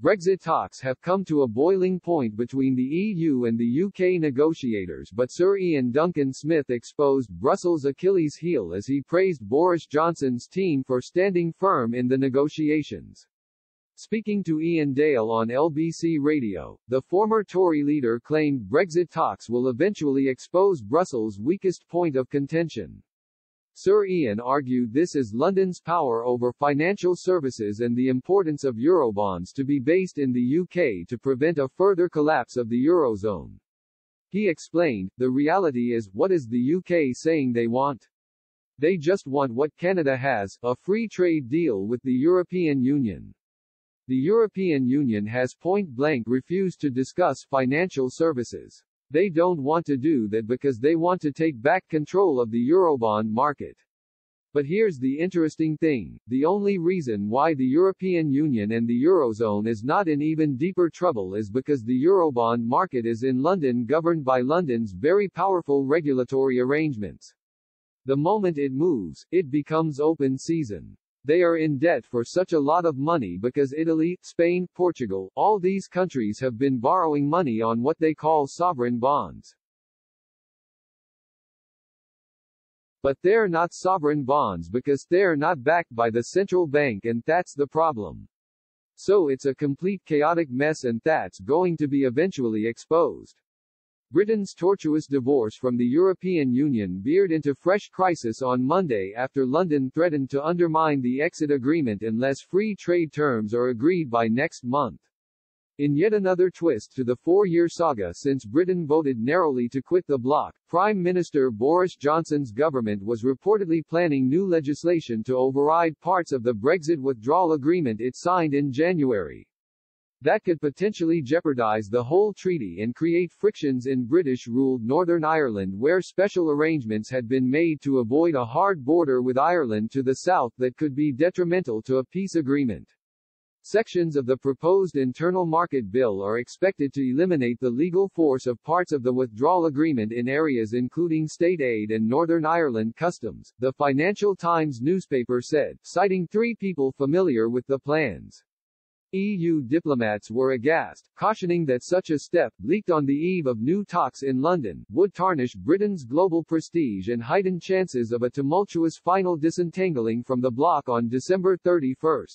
Brexit talks have come to a boiling point between the EU and the UK negotiators, but Sir Iain Duncan Smith exposed Brussels' Achilles heel as he praised Boris Johnson's team for standing firm in the negotiations. Speaking to Ian Dale on LBC Radio, the former Tory leader claimed Brexit talks will eventually expose Brussels' weakest point of contention. Sir Iain argued this is London's power over financial services and the importance of Eurobonds to be based in the UK to prevent a further collapse of the Eurozone. He explained, the reality is, what is the UK saying they want? They just want what Canada has, a free trade deal with the European Union. The European Union has point-blank refused to discuss financial services. They don't want to do that because they want to take back control of the Eurobond market. But here's the interesting thing, the only reason why the European Union and the Eurozone is not in even deeper trouble is because the Eurobond market is in London, governed by London's very powerful regulatory arrangements. The moment it moves, it becomes open season. They are in debt for such a lot of money because Italy, Spain, Portugal, all these countries have been borrowing money on what they call sovereign bonds. But they're not sovereign bonds because they're not backed by the central bank, and that's the problem. So it's a complete chaotic mess, and that's going to be eventually exposed. Britain's tortuous divorce from the European Union veered into fresh crisis on Monday after London threatened to undermine the exit agreement unless free trade terms are agreed by next month. In yet another twist to the four-year saga since Britain voted narrowly to quit the bloc, Prime Minister Boris Johnson's government was reportedly planning new legislation to override parts of the Brexit withdrawal agreement it signed in January. That could potentially jeopardize the whole treaty and create frictions in British-ruled Northern Ireland, where special arrangements had been made to avoid a hard border with Ireland to the south that could be detrimental to a peace agreement. Sections of the proposed internal market bill are expected to eliminate the legal force of parts of the withdrawal agreement in areas including state aid and Northern Ireland customs, the Financial Times newspaper said, citing three people familiar with the plans. EU diplomats were aghast, cautioning that such a step, leaked on the eve of new talks in London, would tarnish Britain's global prestige and heighten chances of a tumultuous final disentangling from the bloc on December 31.